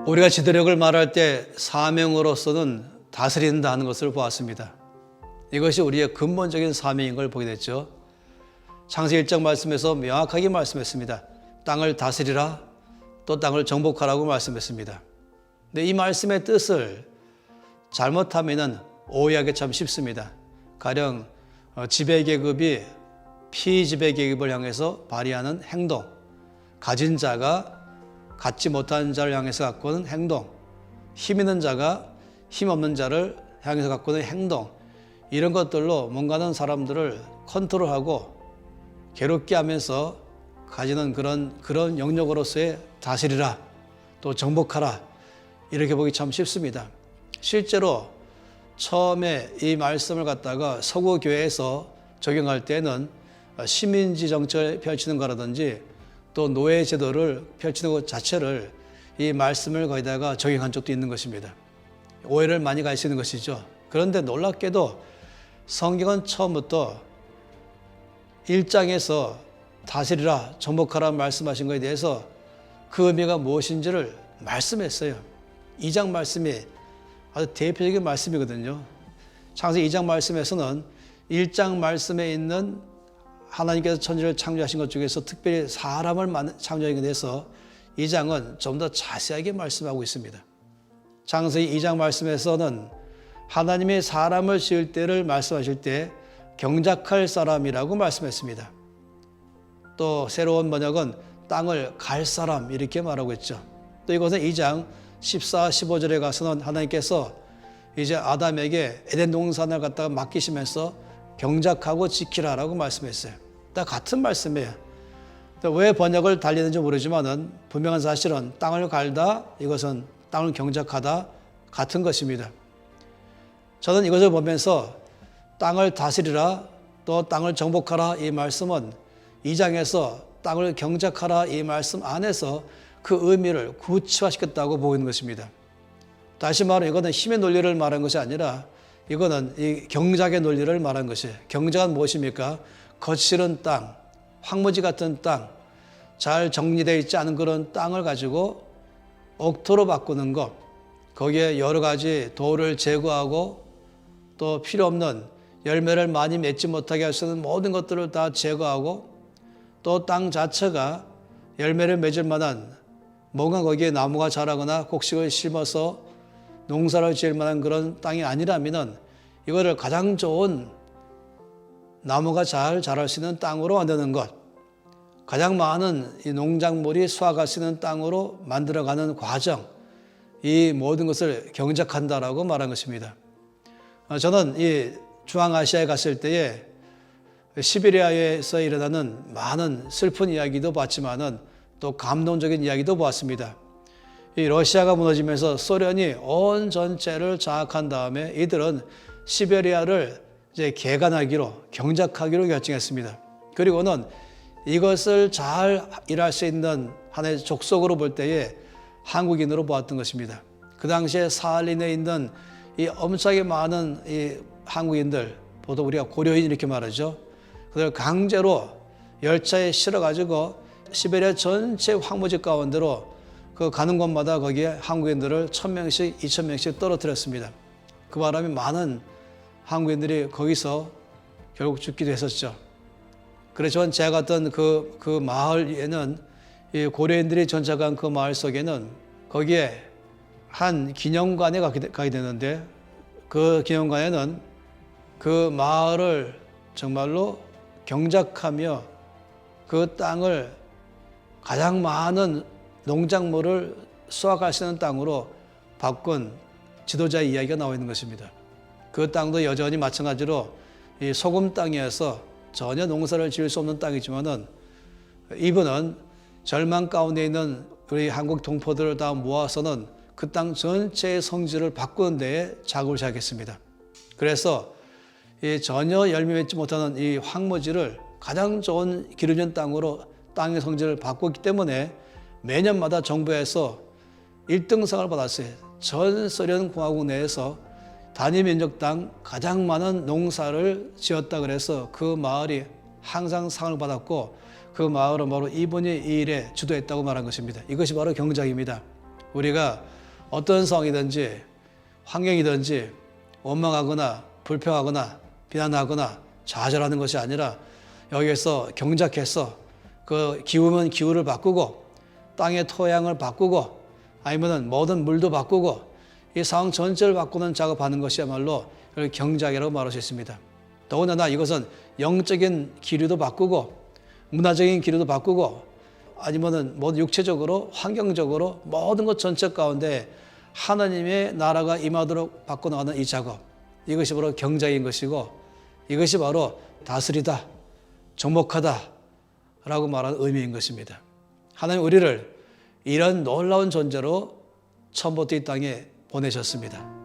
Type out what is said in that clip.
우리가 지도력을 말할 때 사명으로서는 다스린다 하는 것을 보았습니다. 이것이 우리의 근본적인 사명인 걸 보게 됐죠. 창세기 1장 말씀에서 명확하게 말씀했습니다. 땅을 다스리라, 또 땅을 정복하라고 말씀했습니다. 근데 이 말씀의 뜻을 잘못하면 오해하기 참 쉽습니다. 가령 지배계급이 피지배계급을 향해서 발휘하는 행동, 가진 자가 갖지 못한 자를 향해서 갖고 오는 행동, 힘 있는 자가 힘 없는 자를 향해서 갖고 오는 행동, 이런 것들로 뭔가는 사람들을 컨트롤하고 괴롭게 하면서 가지는 그런 영역으로서의 다스리라, 또 정복하라, 이렇게 보기 참 쉽습니다. 실제로 처음에 이 말씀을 갖다가 서구 교회에서 적용할 때는 시민지 정책을 펼치는 거라든지 또 노예 제도를 펼치는 것 자체를 이 말씀을 거기다가 적용한 적도 있는 것입니다. 오해를 많이 가시는 것이죠. 그런데 놀랍게도 성경은 처음부터 1장에서 다스리라, 정복하라 말씀하신 것에 대해서 그 의미가 무엇인지를 말씀했어요. 2장 말씀이 아주 대표적인 말씀이거든요. 창세기 2장 말씀에서는 1장 말씀에 있는 하나님께서 천지를 창조하신 것 중에서 특별히 사람을 창조하신 것에 대해서 2장은 좀 더 자세하게 말씀하고 있습니다. 창세기 2장 말씀에서는 하나님이 사람을 지을 때를 말씀하실 때 경작할 사람이라고 말씀했습니다. 또 새로운 번역은 땅을 갈 사람 이렇게 말하고 있죠. 또 이것은 2장 14, 15절에 가서는 하나님께서 이제 아담에게 에덴 동산을 갖다가 맡기시면서 경작하고 지키라라고 말씀했어요. 다 같은 말씀이에요. 왜 번역을 달리는지 모르지만은 분명한 사실은 땅을 갈다, 이것은 땅을 경작하다 같은 것입니다. 저는 이것을 보면서 땅을 다스리라, 또 땅을 정복하라 이 말씀은 2장에서 땅을 경작하라 이 말씀 안에서 그 의미를 구체화시켰다고 보이는 것입니다. 다시 말하면 이거는 힘의 논리를 말한 것이 아니라 이거는 이 경작의 논리를 말한 것이에요. 경작은 무엇입니까? 거칠은 땅, 황무지 같은 땅, 잘 정리되어 있지 않은 그런 땅을 가지고 옥토로 바꾸는 것, 거기에 여러 가지 돌을 제거하고 또 필요 없는 열매를 많이 맺지 못하게 할 수 있는 모든 것들을 다 제거하고 또 땅 자체가 열매를 맺을 만한 뭔가 거기에 나무가 자라거나 곡식을 심어서 농사를 지을 만한 그런 땅이 아니라면 이거를 가장 좋은 나무가 잘 자랄 수 있는 땅으로 만드는 것, 가장 많은 이 농작물이 수확할 수 있는 땅으로 만들어가는 과정, 이 모든 것을 경작한다라고 말한 것입니다. 저는 이 중앙아시아에 갔을 때에 시베리아에서 일어나는 많은 슬픈 이야기도 봤지만은 또 감동적인 이야기도 보았습니다. 이 러시아가 무너지면서 소련이 온 전체를 장악한 다음에 이들은 시베리아를 이제 개간하기로, 경작하기로 결정했습니다. 그리고는 이것을 잘 일할 수 있는 하나의 족속으로 볼 때에 한국인으로 보았던 것입니다. 그 당시에 사할린에 있는 이 엄청나게 많은 이 한국인들, 보통 우리가 고려인 이렇게 말하죠. 그들 강제로 열차에 실어가지고 시베리아 전체 황무지 가운데로 그 가는 곳마다 거기에 한국인들을 1000명씩, 2000명씩 떨어뜨렸습니다. 그 바람에 많은 한국인들이 거기서 결국 죽기도 했었죠. 그래서 제가 갔던 그 마을에는 이 고려인들이 전착한 그 마을 속에는 거기에 한 기념관에 가게 되는데 그 기념관에는 그 마을을 정말로 경작하며 그 땅을 가장 많은 농작물을 수확할 수 있는 땅으로 바꾼 지도자의 이야기가 나와 있는 것입니다. 그 땅도 여전히 마찬가지로 이 소금 땅이어서 전혀 농사를 지을 수 없는 땅이지만은 이분은 절망 가운데 있는 우리 한국 동포들을 다 모아서는 그 땅 전체의 성질을 바꾸는 데에 작업을 시작했습니다. 그래서 이 전혀 열매 맺지 못하는 이 황무지를 가장 좋은 기름진 땅으로 땅의 성질을 바꿨기 때문에 매년마다 정부에서 1등상을 받았어요. 전 소련 공화국 내에서 단위 면적당 가장 많은 농사를 지었다 그래서 그 마을이 항상 상을 받았고 그 마을은 바로 이분이 이 일에 주도했다고 말한 것입니다. 이것이 바로 경작입니다. 우리가 어떤 상황이든지 환경이든지 원망하거나 불평하거나 비난하거나 좌절하는 것이 아니라 여기에서 경작해서 그 기후면 기후를 바꾸고 땅의 토양을 바꾸고 아니면은 모든 물도 바꾸고 이 상황 전체를 바꾸는 작업하는 것이야말로 경작이라고 말할 수 있습니다. 더군다나 이것은 영적인 기류도 바꾸고 문화적인 기류도 바꾸고 아니면은 모든 육체적으로 환경적으로 모든 것 전체 가운데 하나님의 나라가 임하도록 바꿔나가는 이 작업, 이것이 바로 경작인 것이고 이것이 바로 다스리다, 정복하다 라고 말하는 의미인 것입니다. 하나님 우리를 이런 놀라운 존재로 처음부터 이 땅에 보내셨습니다.